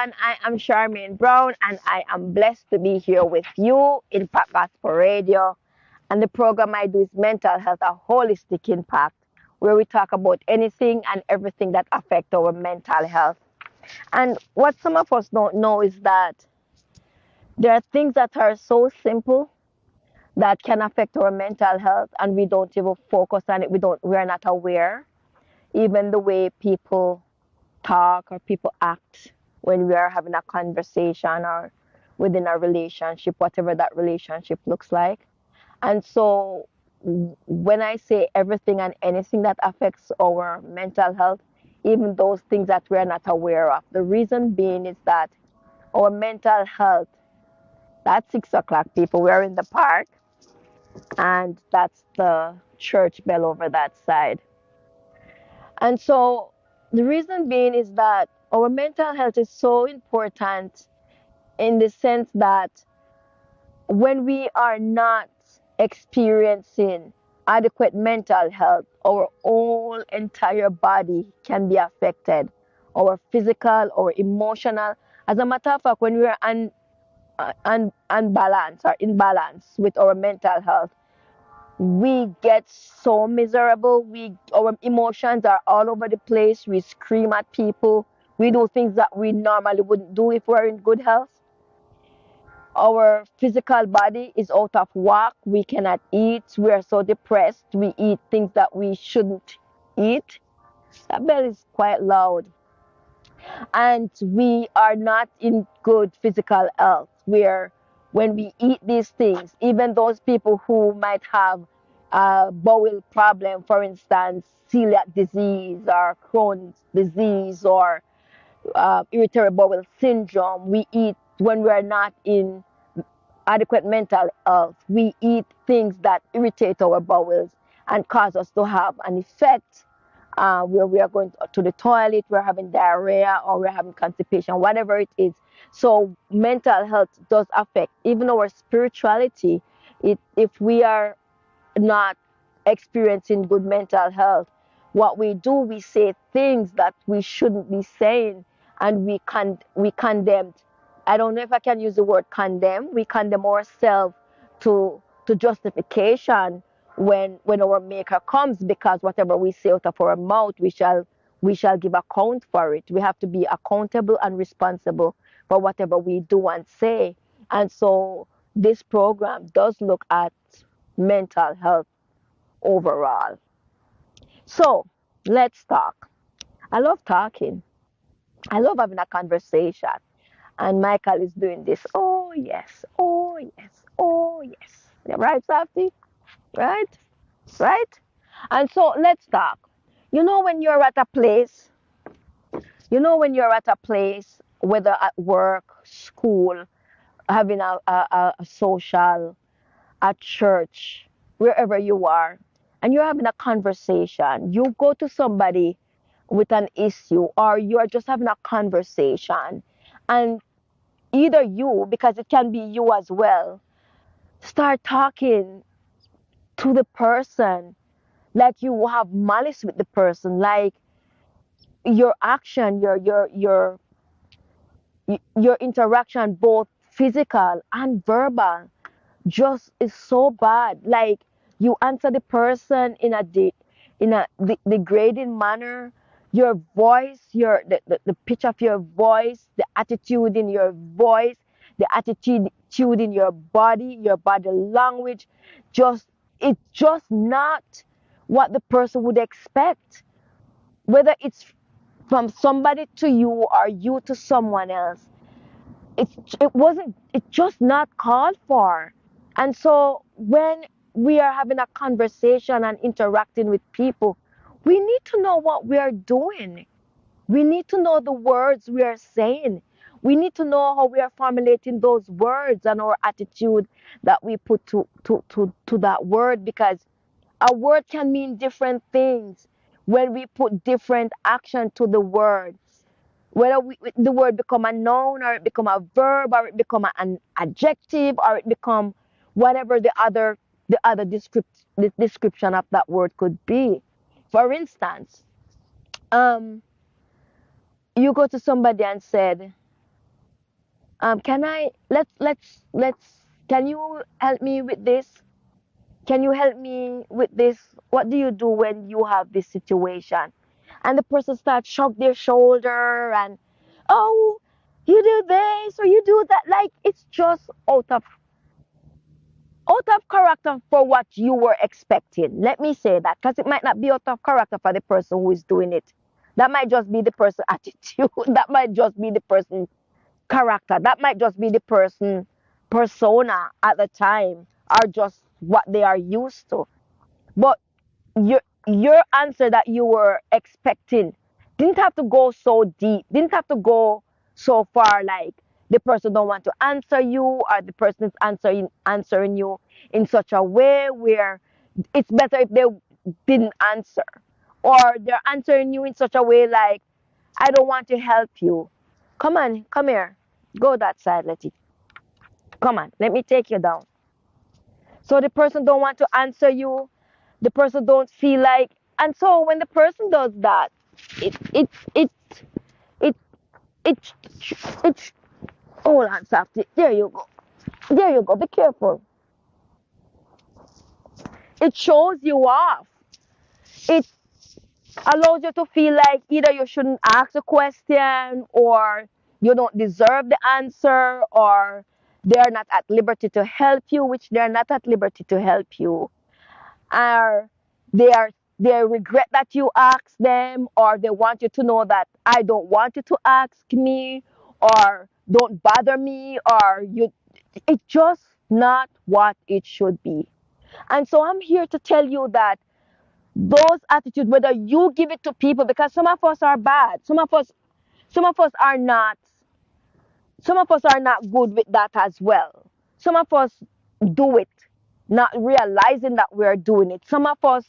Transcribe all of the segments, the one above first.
everyone. I am Charmaine Brown, and I am blessed to be here with you, Impact Gospel Radio. And the program I do is Mental Health, a holistic impact, where we talk about anything and everything that affects our mental health. And what some of us don't know is that there are things that are so simple that can affect our mental health, and we don't even focus on it. We are not aware. Even the way people talk or people act when we are having a conversation or within a relationship, whatever that relationship looks like. And so when I say everything and anything that affects our mental health, even those things that we're not aware of, the reason being is that our mental health, that's 6 o'clock, people, we're in the park, and that's the church bell over that side. And so the reason being is that our mental health is so important in the sense that when we are not experiencing adequate mental health, our whole entire body can be affected. Our physical, our emotional. As a matter of fact, when we are unbalanced or imbalance with our mental health, we get so miserable. Our emotions are all over the place. We scream at people. We do things that we normally wouldn't do if we're in good health. Our physical body is out of whack. We cannot eat. We are so depressed. We eat things that we shouldn't eat. That bell is quite loud. And we are not in good physical health. Where when we eat these things, even those people who might have a bowel problem, for instance, celiac disease or Crohn's disease or irritable bowel syndrome, we eat when we are not in adequate mental health. We eat things that irritate our bowels and cause us to have an effect where we are going to the toilet, we're having diarrhea, or we're having constipation, whatever it is. So mental health does affect even our spirituality. If we are not experiencing good mental health, what we do, we say things that we shouldn't be saying, and we condemn. I don't know if I can use the word condemn. We condemn ourselves to justification when our Maker comes, because whatever we say out of our mouth, we shall give account for it. We have to be accountable and responsible for whatever we do and say. And so this program does look at mental health overall. So let's talk. I love talking. I love having a conversation. And Michael is doing this. Oh yes, oh yes, oh yes. Yeah, right, Safety? Right? Right? And so let's talk. You know when you're at a place, when you're at a place, whether at work, school, having a social, at church, wherever you are, and you're having a conversation, you go to somebody with an issue, or you're just having a conversation, and either you, because it can be you as well, start talking to the person like you have malice with the person, like your action, your interaction, both physical and verbal, just is so bad. Like you answer the person in a degrading manner. Your voice, the pitch of your voice, the attitude in your voice, the attitude in your body language, just it's just not what the person would expect. Whether it's from somebody to you or you to someone else, it's just not called for. And so when we are having a conversation and interacting with people, we need to know what we are doing. We need to know the words we are saying. We need to know how we are formulating those words and our attitude that we put to that word, because a word can mean different things when we put different action to the word. Whether the word become a noun, or it become a verb, or it become an adjective, or it become whatever the description of that word could be. For instance, um, you go to somebody and said, Can I let's can you help me with this? Can you help me with this? What do you do when you have this situation? And the person starts shrug their shoulder and, oh, you do this or you do that. Like it's just out of character for what you were expecting. Let me say that because it might not be out of character for the person who is doing it. That might just be the person attitude. That might just be the person character. That might just be the person persona at the time or just what they are used to. But your answer that you were expecting didn't have to go so deep, didn't have to go so far like the person don't want to answer you or the person is answering you in such a way where it's better if they didn't answer or they're answering you in such a way like I don't want to help you. Come on, come here. Go that side, Letty. Come on, let me take you down. So the person don't want to answer you, the person don't feel like, and so when the person does that, it it it it it it hold on, Safety. There you go. There you go. Be careful. It shows you off. It allows you to feel like either you shouldn't ask a question or you don't deserve the answer or they're not at liberty to help you, which they're not at liberty to help you. Or they regret that you asked them, or they want you to know that I don't want you to ask me, or don't bother me, or you it's just not what it should be. And so I'm here to tell you that those attitudes, whether you give it to people, because some of us are bad, some of us are not, some of us are not good with that as well. Some of us do it not realizing that we're doing it. Some of us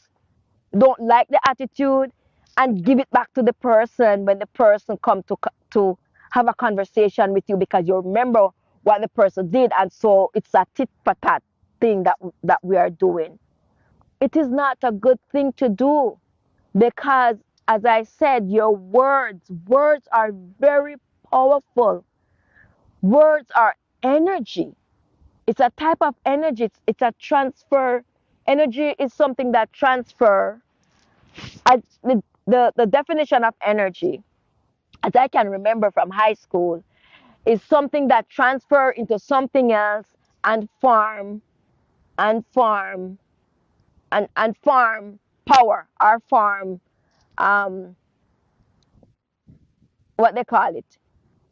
don't like the attitude and give it back to the person when the person come to have a conversation with you because you remember what the person did, and so it's a tit for tat thing that we are doing. It is not a good thing to do because, as I said, your words are very powerful. Words are energy. It's a type of energy. It's a transfer. Energy is something that transfer. The definition of energy, as I can remember from high school, is something that transfer into something else and farm and farm power or farm um, what they call it.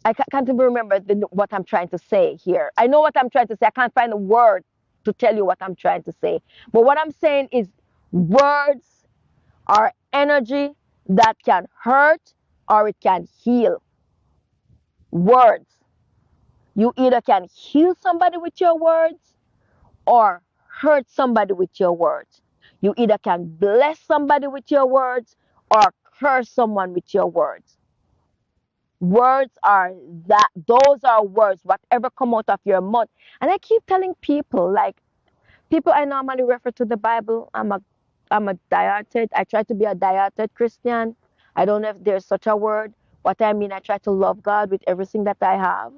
I can't even remember what I'm trying to say here. I know what I'm trying to say. I can't find a word to tell you what I'm trying to say. But what I'm saying is words are energy that can hurt or it can heal. Words. You either can heal somebody with your words or hurt somebody with your words. You either can bless somebody with your words or curse someone with your words. Words are that, those are words, whatever come out of your mouth. And I keep telling people, like, people I normally refer to the Bible. I'm a dieted. I try to be a dieted Christian. I don't know if there's such a word. What I mean, I try to love God with everything that I have,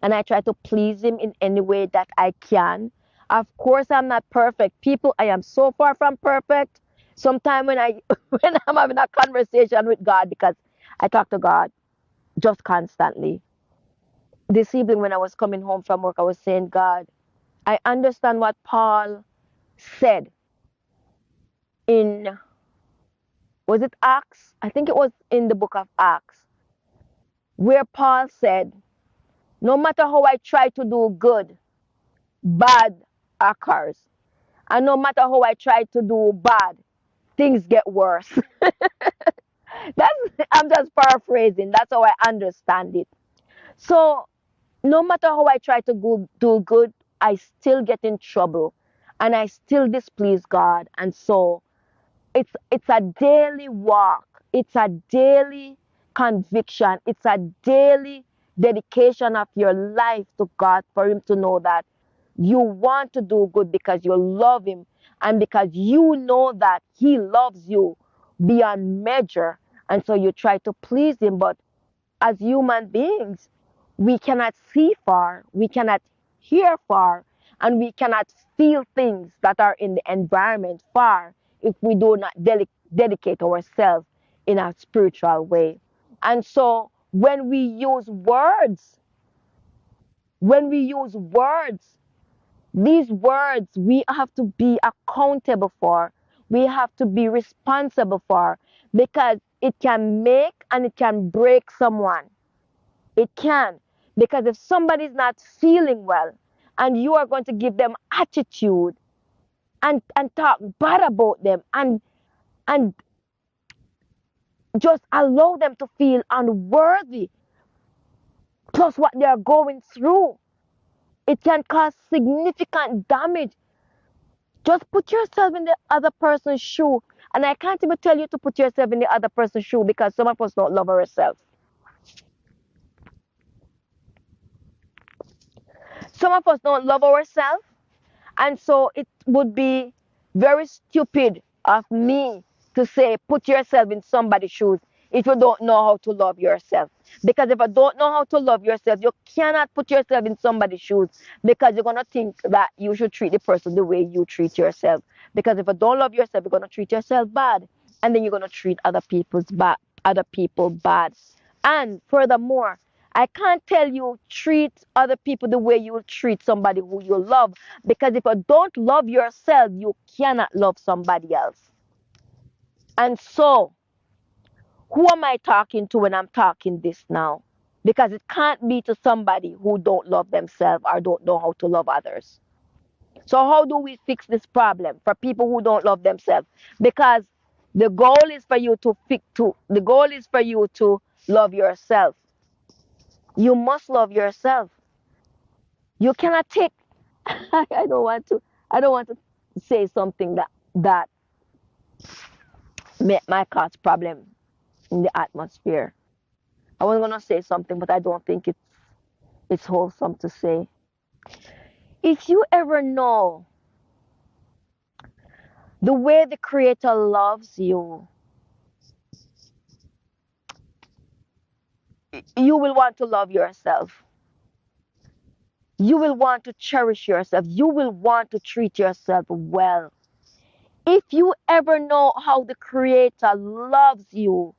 and I try to please Him in any way that I can. Of course, I'm not perfect. People, I am so far from perfect. Sometimes when I when I'm having a conversation with God, because I talk to God just constantly. This evening when I was coming home from work, I was saying, God, I understand what Paul said in, was it Acts? I think it was in the book of Acts, where Paul said, no matter how I try to do good, bad occurs. And no matter how I try to do bad, things get worse. I'm just paraphrasing. That's how I understand it. So no matter how I try to do good, I still get in trouble and I still displease God. And so it's a daily walk. It's a daily conviction. It's a daily dedication of your life to God for Him to know that you want to do good because you love Him and because you know that He loves you beyond measure. And so you try to please Him. But as human beings, we cannot see far, we cannot hear far, and we cannot feel things that are in the environment far if we do not dedicate ourselves in a spiritual way. And so when we use words, these words we have to be accountable for. We have to be responsible for because it can make and it can break someone. It can. Because if somebody's not feeling well and you are going to give them attitude and talk bad about them and just allow them to feel unworthy plus what they are going through, it can cause significant damage. Just put yourself in the other person's shoe. And I can't even tell you to put yourself in the other person's shoe because some of us don't love ourselves. Some of us don't love ourselves. And so it would be very stupid of me to say, put yourself in somebody's shoes if you don't know how to love yourself. Because if you don't know how to love yourself, you cannot put yourself in somebody's shoes because you're going to think that you should treat the person the way you treat yourself. Because if you don't love yourself, you're going to treat yourself bad. And then you're going to treat other people bad. And furthermore, I can't tell you treat other people the way you will treat somebody who you love. Because if you don't love yourself, you cannot love somebody else. And so, who am I talking to when I'm talking this now? Because it can't be to somebody who don't love themselves or don't know how to love others. So how do we fix this problem for people who don't love themselves? Because the goal is for you to love yourself. You must love yourself. You cannot take I don't want to say something that might cause problem in the atmosphere. I was gonna say something, but I don't think it's wholesome to say. If you ever know the way the Creator loves you, you will want to love yourself. You will want to cherish yourself. You will want to treat yourself well. If you ever know how the Creator loves you,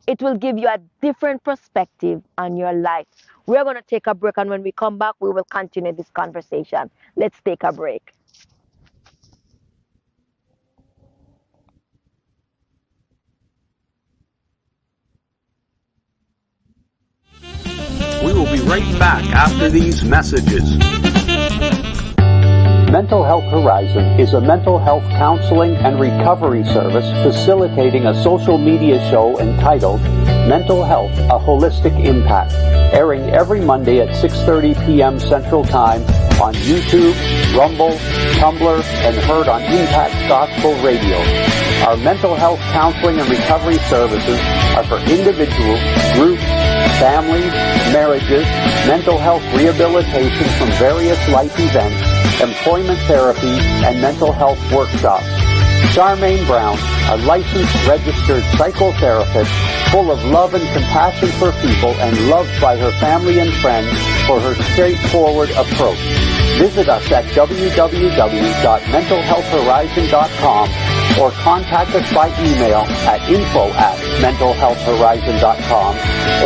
it will give you a different perspective on your life. We're going to take a break, and when we come back, we will continue this conversation. Let's take a break. We will be right back after these messages. Mental Health Horizon is a mental health counseling and recovery service facilitating a social media show entitled Mental Health, a Holistic Impact, airing every Monday at 6:30 p.m. Central Time on YouTube, Rumble, Tumblr, and heard on Impact Gospel Radio. Our mental health counseling and recovery services are for individuals, groups, families, marriages, mental health rehabilitation from various life events, employment therapy, and mental health workshops. Charmaine Brown, a licensed registered psychotherapist full of love and compassion for people and loved by her family and friends for her straightforward approach. Visit us at www.mentalhealthhorizon.com or contact us by email at info@mentalhealthhorizon.com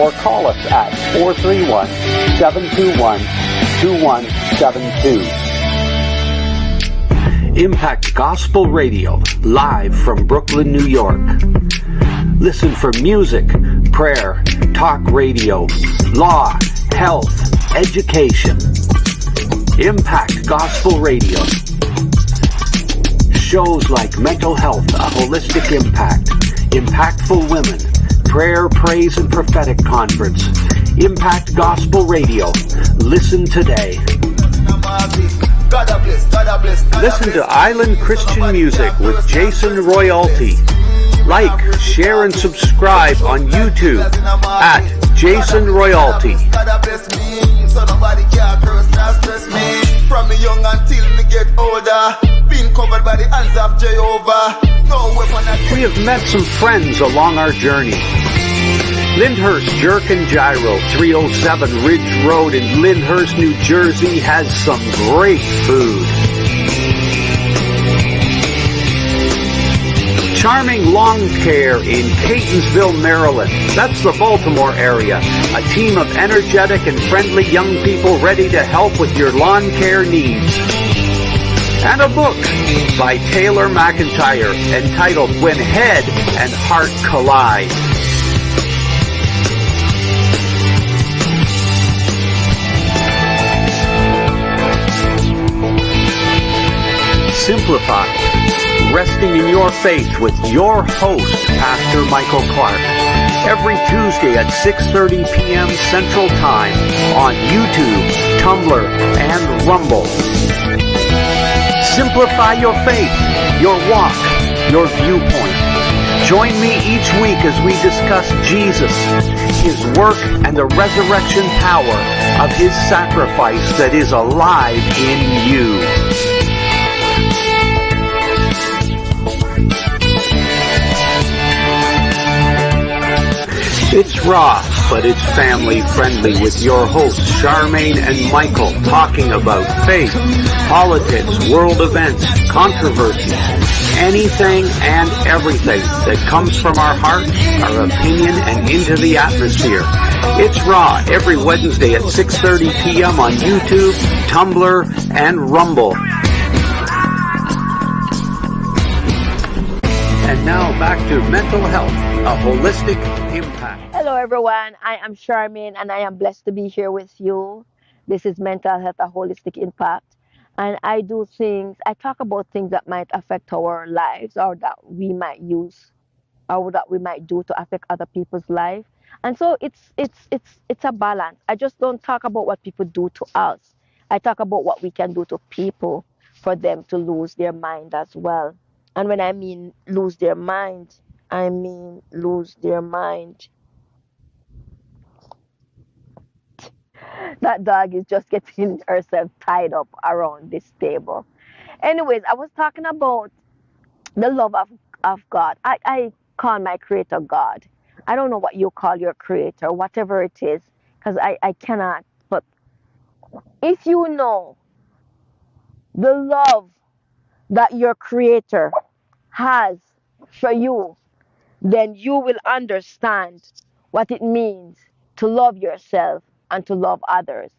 or call us at 431-721-2172. Impact Gospel Radio, live from Brooklyn, New York. Listen for music, prayer, talk radio, law, health, education. Impact Gospel Radio. Shows like Mental Health, a Holistic Impact, Impactful Women, Prayer, Praise, and Prophetic Conference. Impact Gospel Radio. Listen today. Listen to Island Christian Music with Jason Royalty. Like, share, and subscribe on YouTube at Jason Royalty. From me young until me get older, been covered by the hands of Jehovah. No weapon. We have met some friends along our journey. Lyndhurst Jerk and Gyro, 307 Ridge Road in Lyndhurst, New Jersey has some great food. Charming Lawn Care in Catonsville, Maryland. That's the Baltimore area. A team of energetic and friendly young people ready to help with your lawn care needs. And a book by Taylor McIntyre entitled When Head and Heart Collide. Simplify, resting in your faith with your host, Pastor Michael Clark, every Tuesday at 6:30 p.m. Central Time on YouTube, Tumblr, and Rumble. Simplify your faith, your walk, your viewpoint. Join me each week as we discuss Jesus, His work, and the resurrection power of His sacrifice that is alive in you. It's raw, but it's family friendly with your hosts Charmaine and Michael talking about faith, politics, world events, controversies, anything and everything that comes from our heart, our opinion, and into the atmosphere. It's raw every Wednesday at 6:30 p.m. on YouTube, Tumblr, and Rumble. And now back to mental health, a holistic impact. Hello, everyone. I am Charmaine, and I am blessed to be here with you. This is Mental Health, a Holistic Impact. And I talk about things that might affect our lives or that we might use or that we might do to affect other people's life. And so it's a balance. I just don't talk about what people do to us. I talk about what we can do to people for them to lose their mind as well. And when I mean lose their mind, I mean lose their mind. That dog is just getting herself tied up around this table. Anyways, I was talking about the love of God. I call my creator God. I don't know what you call your creator, whatever it is, because I cannot. But if you know the love that your creator has for you, then you will understand what it means to love yourself and to love others.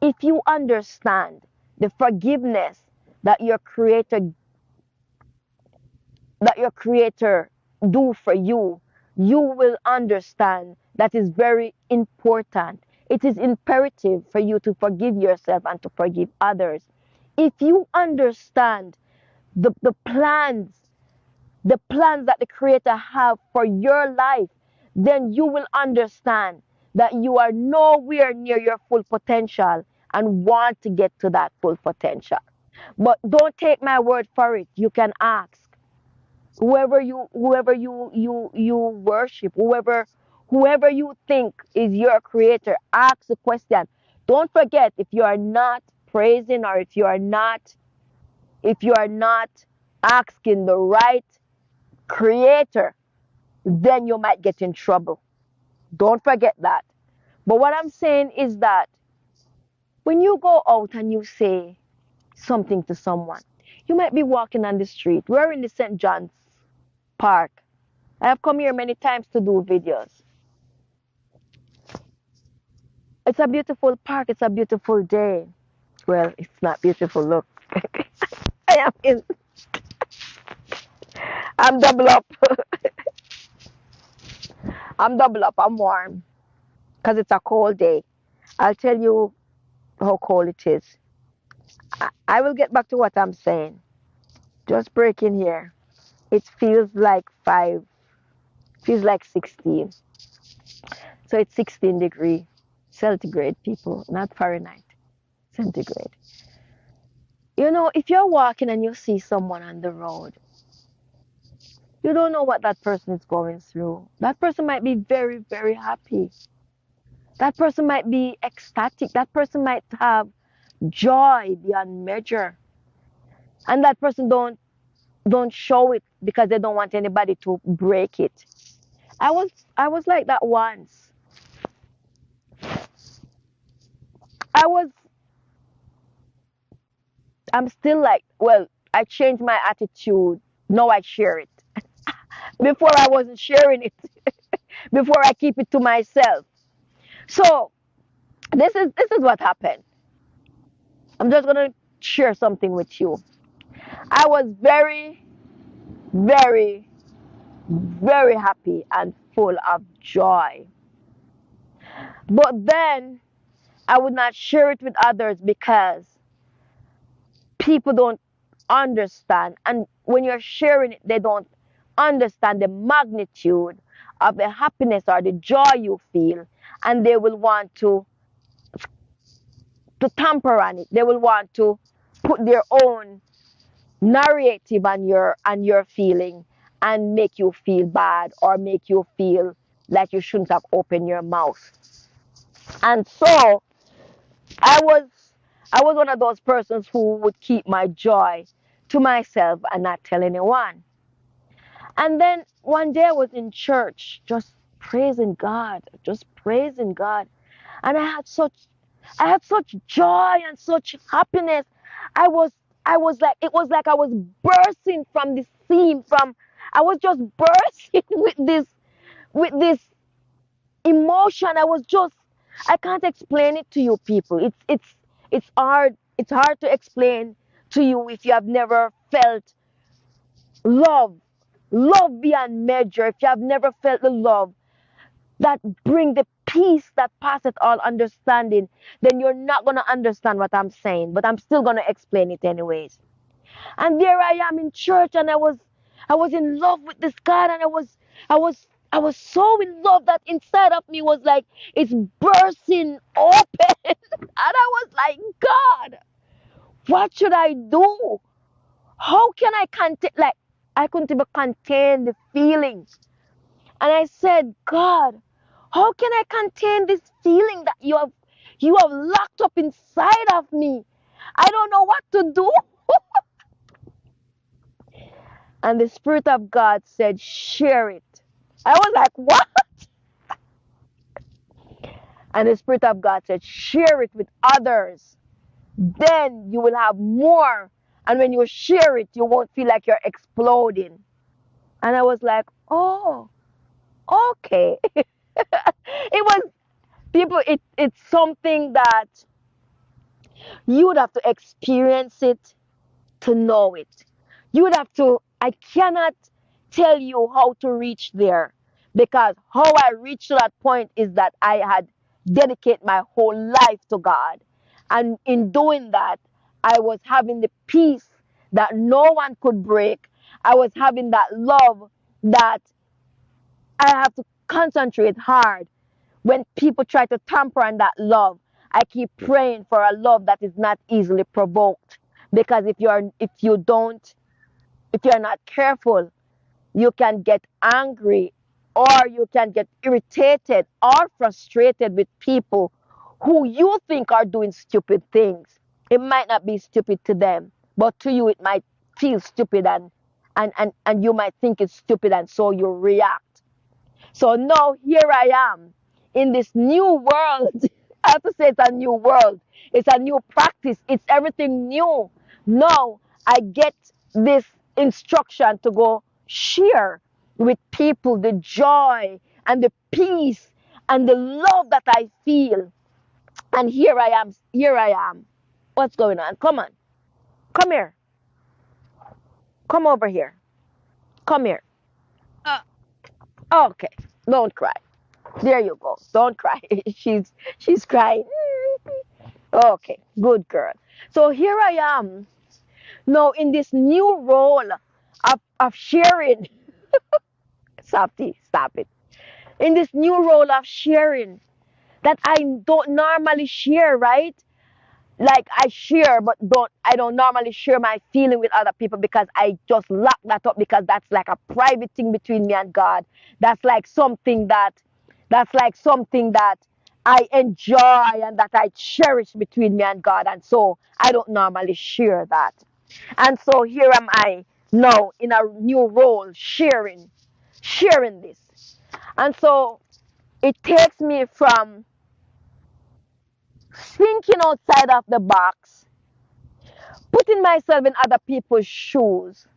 If you understand the forgiveness that your creator do for you, you will understand that is very important. It is imperative for you to forgive yourself and to forgive others. If you understand the plans that the creator have for your life, then you will understand that you are nowhere near your full potential and want to get to that full potential. But don't take my word for it. You can ask whoever you worship, whoever you think is your creator. Ask the question. Don't forget, if you are not praising or if you are not asking the right creator, then you might get in trouble. Don't forget that. But what I'm saying is that when you go out and you say something to someone, you might be walking on the street. We're in the St. John's Park. I have come here many times to do videos. It's a beautiful park. It's a beautiful day. Well, it's not beautiful. Look, I am in. I'm double up. I'm double up. I'm warm because it's a cold day. I'll tell you how cold it is. I will get back to what I'm saying. Just break in here. It feels like 16. So it's 16 degree centigrade, people, not Fahrenheit, centigrade. You know, if you're walking and you see someone on the road, you don't know what that person is going through. That person might be very, very happy. That person might be ecstatic. That person might have joy beyond measure. And that person don't show it because they don't want anybody to break it. I was like that once. I was I'm still like, well, I changed my attitude. Now I share it. Before I wasn't sharing it. Before I keep it to myself. So this is what happened. I'm just gonna share something with you. I was very, very, very happy and full of joy. But then I would not share it with others because people don't understand. And when you're sharing it, they don't understand the magnitude of the happiness or the joy you feel. And they will want to tamper on it. They will want to put their own narrative on your feeling and make you feel bad or make you feel like you shouldn't have opened your mouth. And so I was I was one of those persons who would keep my joy to myself and not tell anyone. And then one day I was in church just praising God, just praising God. And I had such joy and such happiness. I was I was like it was like I was bursting from the seam from I was just bursting with this emotion. I can't explain it to you people. It's hard to explain to you if you have never felt love, love beyond measure. If you have never felt the love that bring the peace that passeth all understanding, then you're not gonna understand what I'm saying. But I'm still gonna explain it anyways. And there I am in church, and I was in love with this God, and I was so in love that inside of me was like it's bursting open, and I was like, God, what should I do? How can I contain? Like I couldn't even contain the feelings, and I said, God, how can I contain this feeling that you have locked up inside of me? I don't know what to do. And the Spirit of God said, share it. I was like, what? And the Spirit of God said, share it with others. Then you will have more. And when you share it, you won't feel like you're exploding. And I was like, oh, okay. It was, people, it's something that you would have to experience it to know it. You would have to, I cannot tell you how to reach there because how I reached to that point is that I had dedicated my whole life to God. And in doing that, I was having the peace that no one could break. I was having that love that I have to concentrate hard when people try to tamper on that love. I keep praying for a love that is not easily provoked because if you're not careful, you can get angry or you can get irritated or frustrated with people who you think are doing stupid things. It might not be stupid to them, but to you it might feel stupid and you might think it's stupid and so you react. So now here I am in this new world. I have to say it's a new world. It's a new practice. It's everything new. Now I get this instruction to go share with people the joy and the peace and the love that I feel. And here I am. Here I am. What's going on? Come on. Come here. Come over here. Come here. Uh, okay. Don't cry. There you go. Don't cry. She's crying. Okay, good girl. So here I am now in this new role of sharing. Softy, stop it. In this new role of sharing that I don't normally share, right? Like I share, but I don't normally share my feeling with other people because I just lock that up because that's like a private thing between me and God. That's like something that that's like something that I enjoy and that I cherish between me and God, and so I don't normally share that. And so here am I now in a new role sharing this. And so it takes me from thinking outside of the box, putting myself in other people's shoes,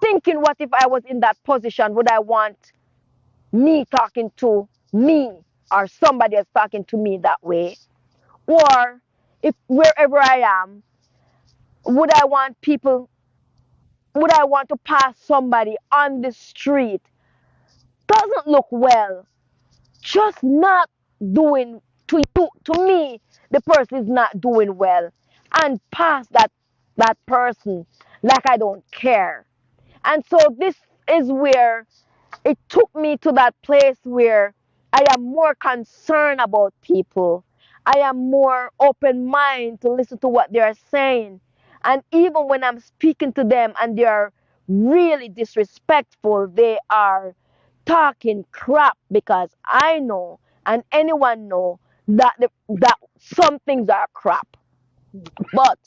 thinking, what if I was in that position? Would I want me talking to me or somebody else talking to me that way? Or if wherever I am, would I want to pass somebody on the street? Doesn't look well. Just not doing to me, the person is not doing well. And pass that person like I don't care. And so this is where it took me to that place where I am more concerned about people. I am more open minded to listen to what they are saying. And even when I'm speaking to them and they are really disrespectful, they are talking crap, because I know and anyone know that that some things are crap. But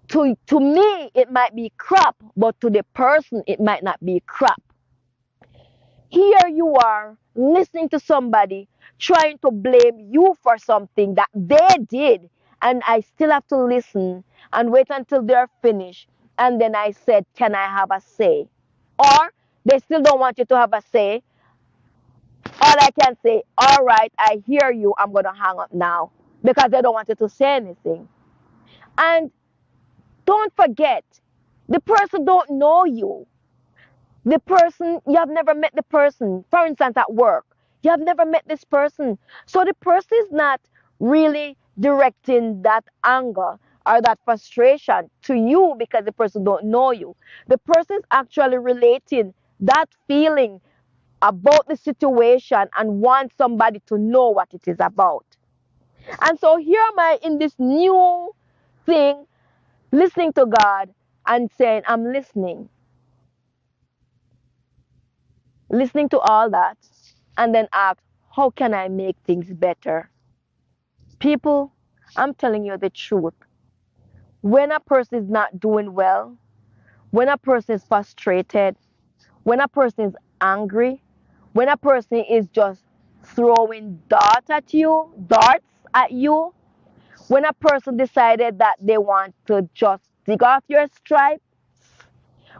to me it might be crap, but to the person it might not be crap. Here you are listening to somebody trying to blame you for something that they did, and I still have to listen and wait until they're finished. And then I said, can I have a say? Or they still don't want you to have a say. All I can say, all right, I hear you, I'm going to hang up now, because they don't want you to say anything. And don't forget, the person don't know you. The person, you have never met the person. For instance, at work, you have never met this person. So the person is not really directing that anger or that frustration to you because the person don't know you. The person is actually relating that feeling about the situation and wants somebody to know what it is about. And so here am I in this new thing, listening to God and saying, I'm listening to all that, and then ask, how can I make things better? People, I'm telling you the truth. When a person is not doing well, when a person is frustrated, when a person is angry, when a person is just throwing darts at you, when a person decided that they want to just dig off your stripe,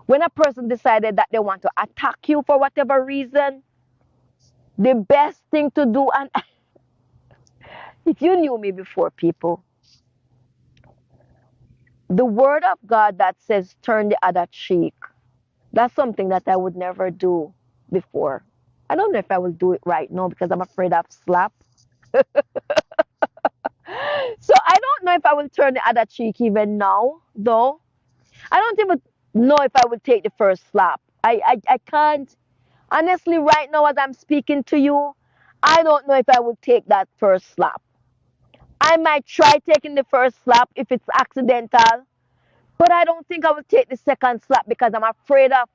when a person decided that they want to attack you for whatever reason, the best thing to do, and if you knew me before, people, the word of God that says turn the other cheek, that's something that I would never do before. I don't know if I will do it right now because I'm afraid of slap. So I don't know if I will turn the other cheek even now, though. I don't even know if I will take the first slap. I can't. Honestly, right now as I'm speaking to you, I don't know if I will take that first slap. I might try taking the first slap if it's accidental, but I don't think I will take the second slap because I'm afraid of.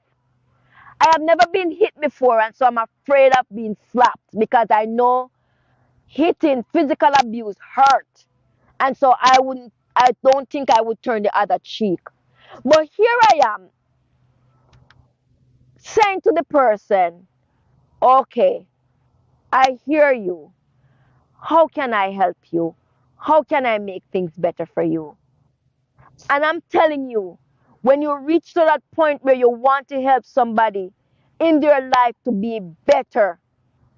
I have never been hit before, and so I'm afraid of being slapped because I know hitting, physical abuse hurt. And so I don't think I would turn the other cheek. But here I am saying to the person, okay, I hear you. How can I help you? How can I make things better for you? And I'm telling you, when you reach to that point where you want to help somebody in their life to be better,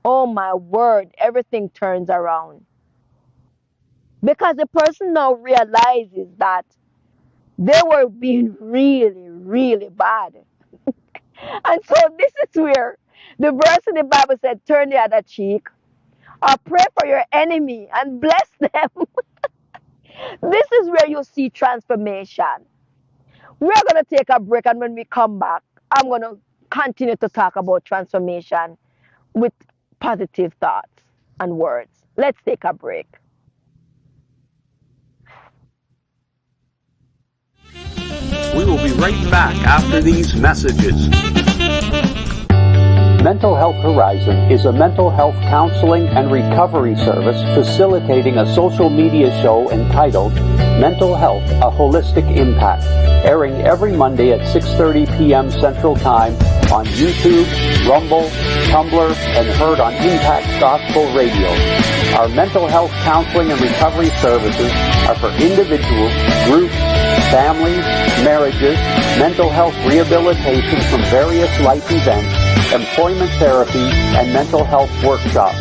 oh my word, everything turns around. Because the person now realizes that they were being really, really bad. And so this is where the verse in the Bible said, turn the other cheek, or pray for your enemy and bless them. This is where you see transformation. We're going to take a break, and when we come back, I'm going to continue to talk about transformation with positive thoughts and words. Let's take a break. We will be right back after these messages. Mental Health Horizon is a mental health counseling and recovery service facilitating a social media show entitled Mental Health, A Holistic Impact, airing every Monday at 6:30 p.m. Central Time on YouTube, Rumble, Tumblr, and heard on Impact Gospel Radio. Our mental health counseling and recovery services are for individuals, groups, families, marriages, mental health rehabilitation from various life events, employment therapy, and mental health workshops.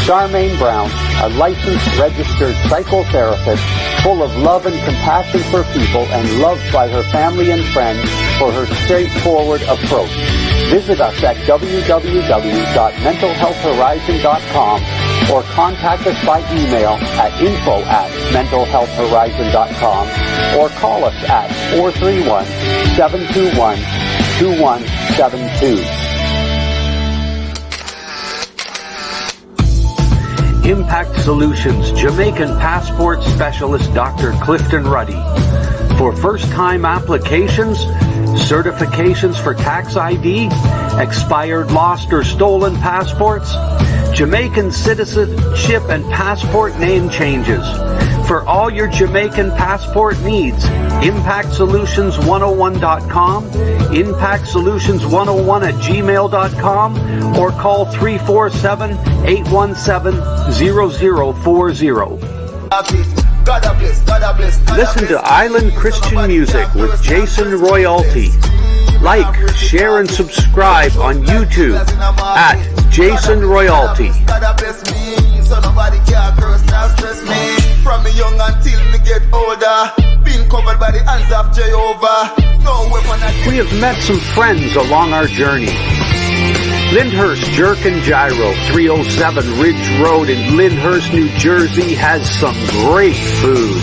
Charmaine Brown, a licensed registered psychotherapist full of love and compassion for people and loved by her family and friends for her straightforward approach. Visit us at www.mentalhealthhorizon.com or contact us by email at info@mentalhealthhorizon.com or call us at 431-721-2172. Impact Solutions Jamaican Passport Specialist Dr. Clifton Ruddy. For first-time applications, certifications for tax ID, expired, lost, or stolen passports, Jamaican citizenship and passport name changes. For all your Jamaican passport needs, ImpactSolutions101.com, ImpactSolutions101@gmail.com, or call 347-817-0040. Listen to Island Christian Music with Jason Royalty. Like, share, and subscribe on YouTube at Jason Royalty. So nobody can curse now stress me. From me young until me get older, been covered by the hands of Jehovah. No weapon against. We have met some friends along our journey. Lyndhurst Jerk and Gyro, 307 Ridge Road in Lyndhurst, New Jersey has some great food.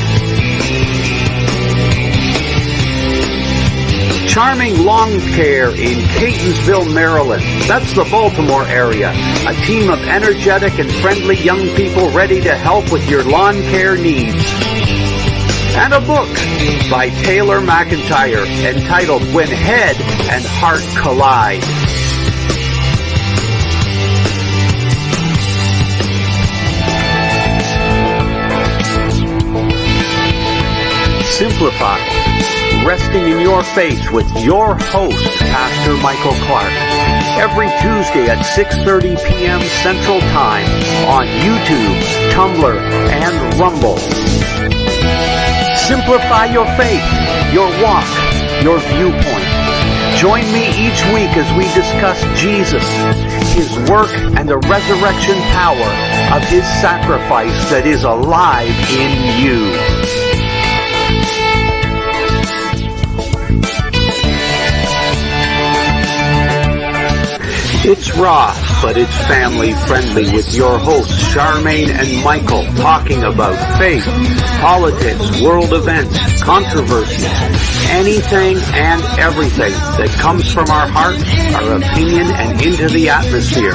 Charming Lawn Care in Catonsville, Maryland. That's the Baltimore area. A team of energetic and friendly young people ready to help with your lawn care needs. And a book by Taylor McIntyre entitled When Head and Heart Collide. Simplify. Resting in Your Faith with your host, Pastor Michael Clark. Every Tuesday at 6:30 p.m. Central Time on YouTube, Tumblr, and Rumble. Simplify your faith, your walk, your viewpoint. Join me each week as we discuss Jesus, His work, and the resurrection power of His sacrifice that is alive in you. It's raw, but it's family friendly with your hosts Charmaine and Michael talking about faith, politics, world events, controversies, anything and everything that comes from our heart, our opinion, and into the atmosphere.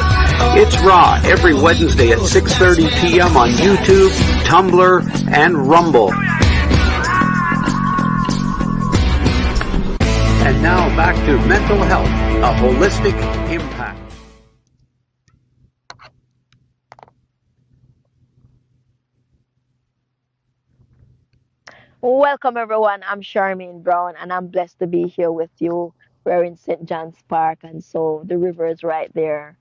It's raw every Wednesday at 6:30 p.m. on YouTube, Tumblr, and Rumble. And now back to mental health, a holistic impact. Welcome everyone. I'm Charmaine Brown and I'm blessed to be here with you. We're in St. John's Park and so the river is right there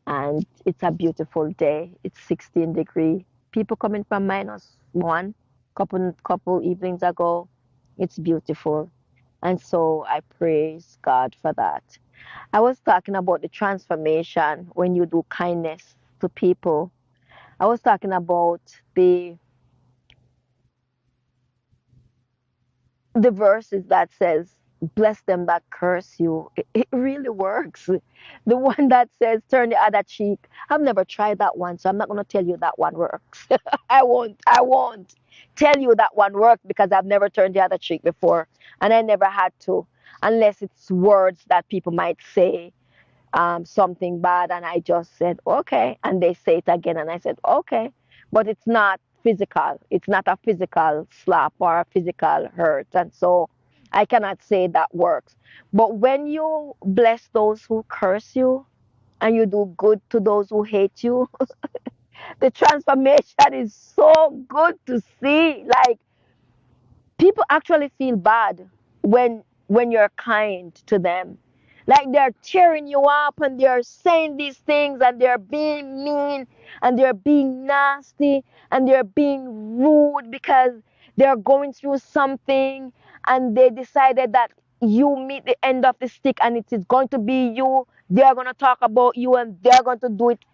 and it's a beautiful day. It's 16 degrees. People coming from -1 couple evenings ago. It's beautiful. And so I praise God for that. I was talking about the transformation when you do kindness to people. I was talking about the verses that says, bless them that curse you. It really works. The one that says, turn the other cheek. I've never tried that one, so I'm not going to tell you that one works. I won't tell you that one worked because I've never turned the other cheek before. And I never had to, unless it's words that people might say something bad. And I just said, okay. And they say it again. And I said, okay. But it's not physical. It's not a physical slap or a physical hurt. And so I cannot say that works. But when you bless those who curse you and you do good to those who hate you, the transformation is so good to see. Like people actually feel bad when you're kind to them. Like they're tearing you up and they're saying these things and they're being mean and they're being nasty and they're being rude because they're going through something and they decided that you meet the end of the stick and it is going to be you. They're going to talk about you and they're going to do it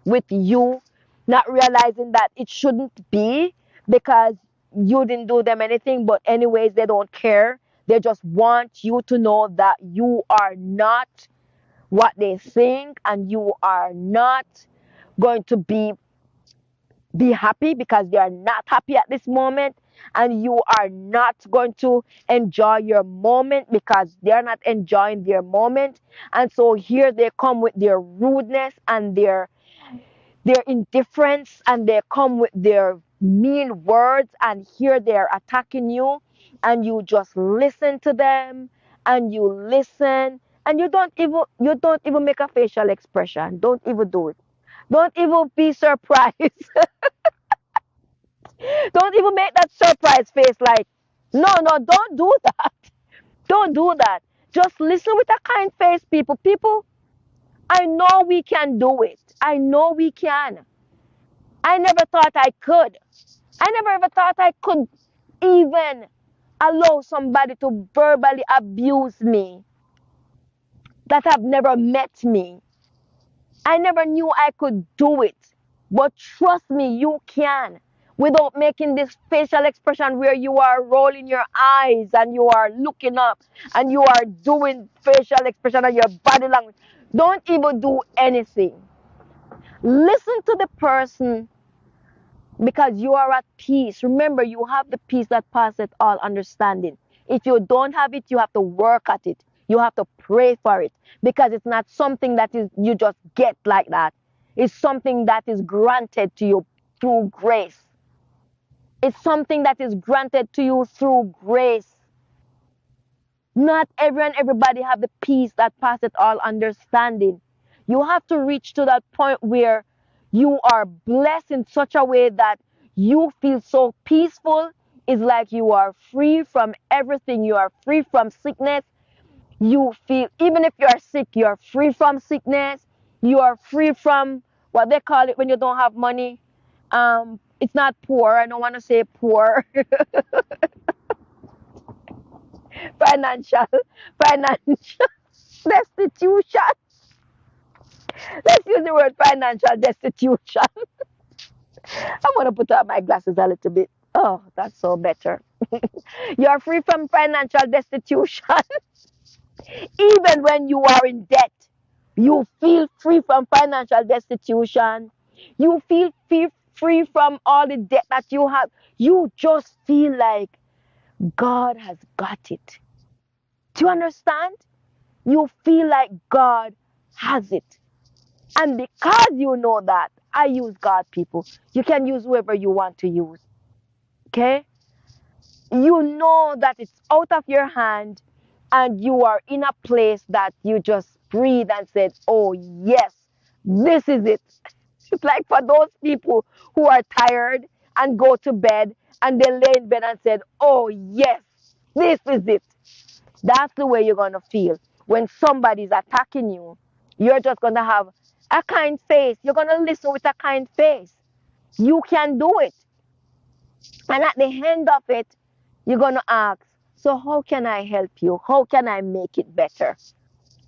with you, not realizing that it shouldn't be because you didn't do them anything. But, anyways, they don't care. They just want you to know that you are not what they think and you are not going to be happy because they are not happy at this moment, and you are not going to enjoy your moment because they're not enjoying their moment. And so here they come with their rudeness and their indifference, and they come with their mean words, and here they're attacking you, and you just listen to them, and you listen, and you don't even make a facial expression. Don't even do it. Don't even be surprised. Don't even make that surprise face like, no, no, don't do that. Don't do that. Just listen with a kind face, people. People, I know we can do it. I know we can. I never thought I could. I never ever thought I could even allow somebody to verbally abuse me that have never met me. I never knew I could do it. But trust me, you can. Without making this facial expression where you are rolling your eyes and you are looking up and you are doing facial expression and your body language. Don't even do anything. Listen to the person because you are at peace. Remember, you have the peace that passeth all understanding. If you don't have it, you have to work at it. You have to pray for it because it's not something that is you just get like that. It's something that is granted to you through grace. It's something that is granted to you through grace. Not everybody have the peace that passeth all understanding. You have to reach to that point where you are blessed in such a way that you feel so peaceful. It's like you are free from everything. You are free from sickness. You feel, even if you are sick, you are free from sickness. You are free from what they call it when you don't have money. It's not poor. I don't want to say poor. financial, financial destitution. Let's use the word financial destitution. I'm gonna put on my glasses a little bit. Oh, that's so better. You're free from financial destitution. Even when you are in debt, you feel free from financial destitution. You feel free from all the debt that you have. You just feel like God has got it. Do you understand? You feel like God has it. And because you know that, I use God, people. You can use whoever you want to use. Okay? You know that it's out of your hand and you are in a place that you just breathe and said, oh, yes, this is it. It's like for those people who are tired and go to bed and they lay in bed and said, oh, yes, this is it. That's the way you're going to feel. When somebody's attacking you, you're just going to have a kind face. You're going to listen with a kind face. You can do it. And at the end of it, you're going to ask, so how can I help you? How can I make it better?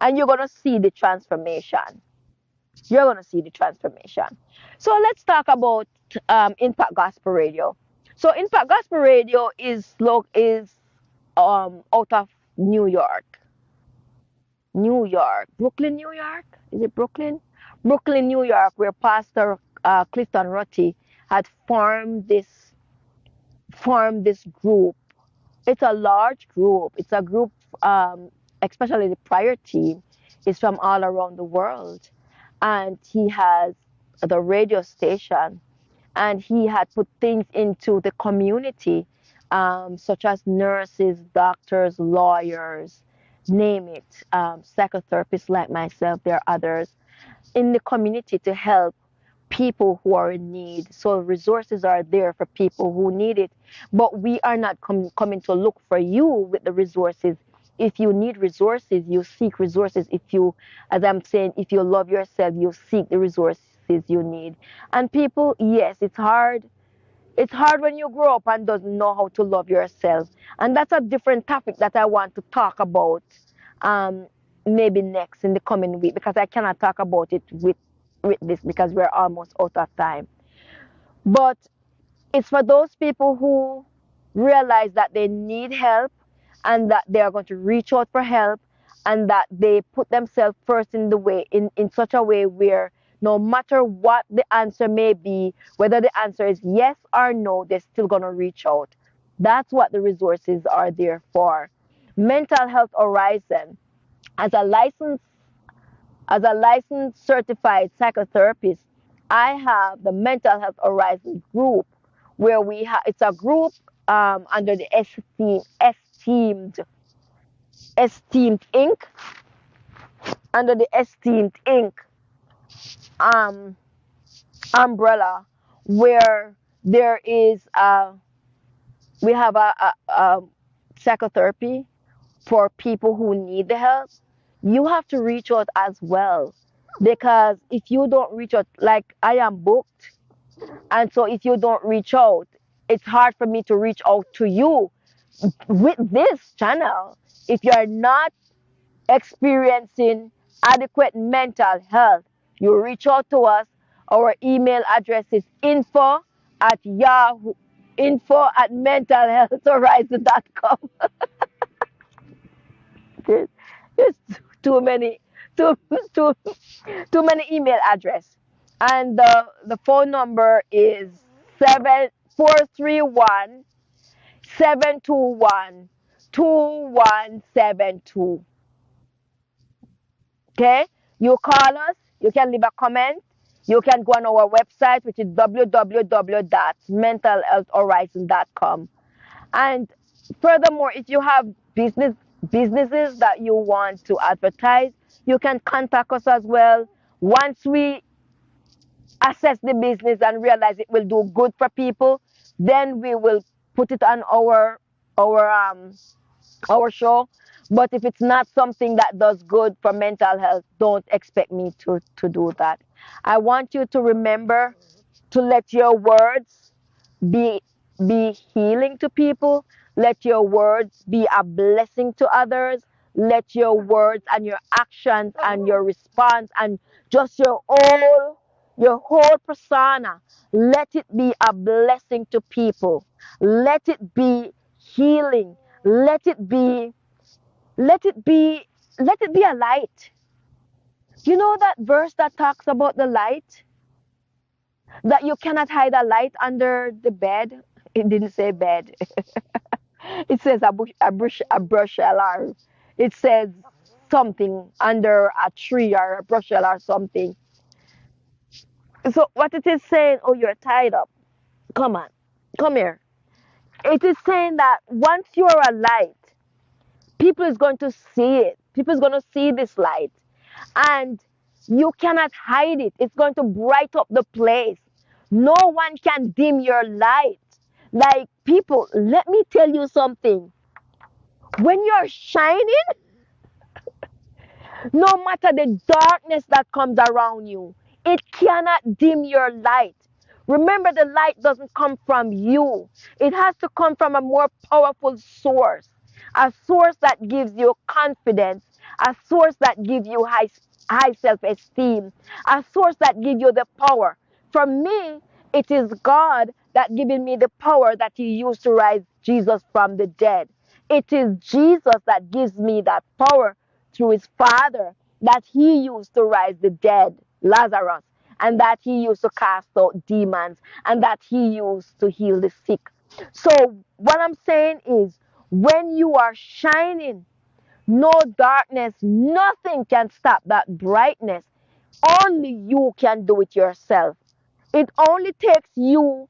And you're going to see the transformation. You're going to see the transformation. So let's talk about Impact Gospel Radio. So Impact Gospel Radio is out of New York. New York, Brooklyn, New York. Is it Brooklyn? Brooklyn, New York, where Pastor Clifton Rutty had formed this group. It's a large group. It's a group, especially the prayer team, is from all around the world, and he has the radio station, and he had put things into the community, such as nurses, doctors, lawyers, name it, psychotherapists like myself. There are others in the community to help people who are in need. So resources are there for people who need it, but we are not coming to look for you with the resources. if you need resources, you seek resources. If you, as I'm saying, if you love yourself, you seek the resources you need. And people, yes, it's hard. It's hard when you grow up and doesn't know how to love yourself. And that's a different topic that I want to talk about, um, maybe next in the coming week, because I cannot talk about it with this because we're almost out of time. But it's for those people who realize that they need help and that they are going to reach out for help, and that they put themselves first in the way, in such a way where no matter what the answer may be, whether the answer is yes or no, they're still going to reach out. That's what the resources are there for. Mental Health Horizon, as a licensed certified psychotherapist, I have the Mental Health Horizon group, where we have, it's a group under the Esteemed Inc. Under the Esteemed Inc. Um, umbrella, where there is we have a psychotherapy for people who need the help. You have to reach out as well, because if you don't reach out, like I am booked, and so if you don't reach out, it's hard for me to reach out to you with this channel. If you're not experiencing adequate mental health, you reach out to us. Our email address is info@mentalhealthhorizon.com. There's too many, too, too, too many email address. And the phone number is 7431 721 2172. Okay? You call us, you can leave a comment, you can go on our website, which is www.mentalhealthhorizon.com. And furthermore, if you have businesses that you want to advertise, you can contact us as well. Once we assess the business and realize it will do good for people, then we will put it on our our show. But if it's not something that does good for mental health, don't expect me to do that. I want you to remember to let your words be be healing to people. Let your words be a blessing to others. Let your words and your actions and your response and just your whole persona, let it be a blessing to people. Let it be healing. Let it be let it be let it be a light. You know that verse that talks about the light, that you cannot hide a light under the bed? It didn't say bed. It says a brush or it says something under a tree or a brushel or something. So what it is saying, oh, you're tied up. Come on, come here. It is saying that once you're a light, people is going to see it. People is going to see this light, and you cannot hide it. It's going to bright up the place. No one can dim your light. Like people, let me tell you something. When you're shining, no matter the darkness that comes around you, it cannot dim your light. Remember, the light doesn't come from you. It has to come from a more powerful source. A source that gives you confidence, a source that gives you high self-esteem, a source that gives you the power. For me, it is God that given me the power that He used to rise Jesus from the dead. It is Jesus that gives me that power through His Father that He used to rise the dead, Lazarus, and that He used to cast out demons, and that He used to heal the sick. So, what I'm saying is, when you are shining, no darkness, nothing can stop that brightness. Only you can do it yourself. It only takes you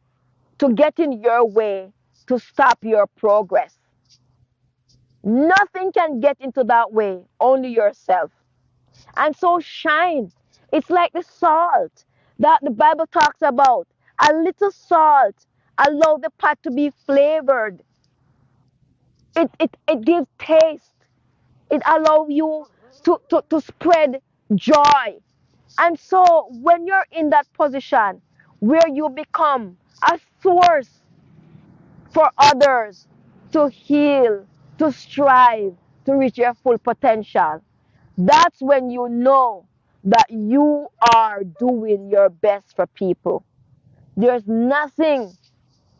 to get in your way to stop your progress. Nothing can get into that way, only yourself. And so shine. It's like the salt that the Bible talks about. A little salt allow the pot to be flavored. It gives taste. It allows you to spread joy. And so when you're in that position where you become a source for others to heal, to strive, to reach your full potential, that's when you know that you are doing your best for people. There's nothing,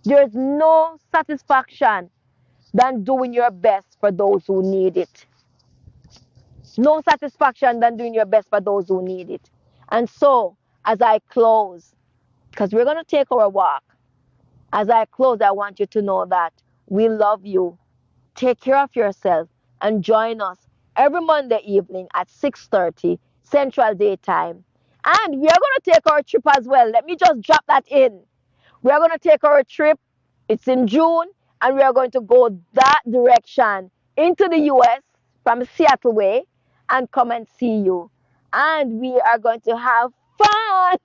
there's no satisfaction than doing your best for those who need it. No satisfaction than doing your best for those who need it. And so, as I close, because we're going to take our walk, as I close, I want you to know that we love you. Take care of yourself and join us every Monday evening at 6:30 Central Daytime. And we are going to take our trip as well. Let me just drop that in. We are going to take our trip. It's in June, and we are going to go that direction into the US from Seattle way and come and see you. And we are going to have fun.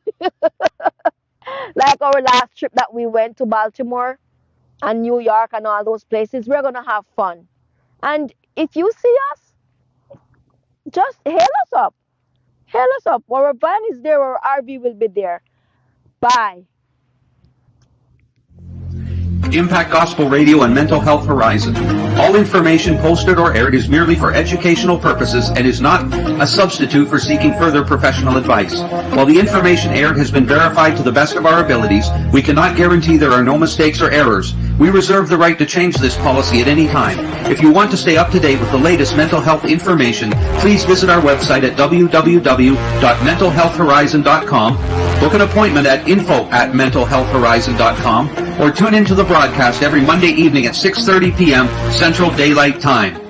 Like our last trip that we went to Baltimore and New York and all those places, we're going to have fun. And if you see us, just hail us up. Hail us up. Our van is there, our RV will be there. Bye. Impact Gospel Radio and Mental Health Horizon. All information posted or aired is merely for educational purposes and is not a substitute for seeking further professional advice. While the information aired has been verified to the best of our abilities, we cannot guarantee there are no mistakes or errors. We reserve the right to change this policy at any time. If you want to stay up to date with the latest mental health information, please visit our website at www.mentalhealthhorizon.com, book an appointment at info@mentalhealthhorizon.com, or tune into the broadcast every Monday evening at 6:30 p.m. Central Daylight Time.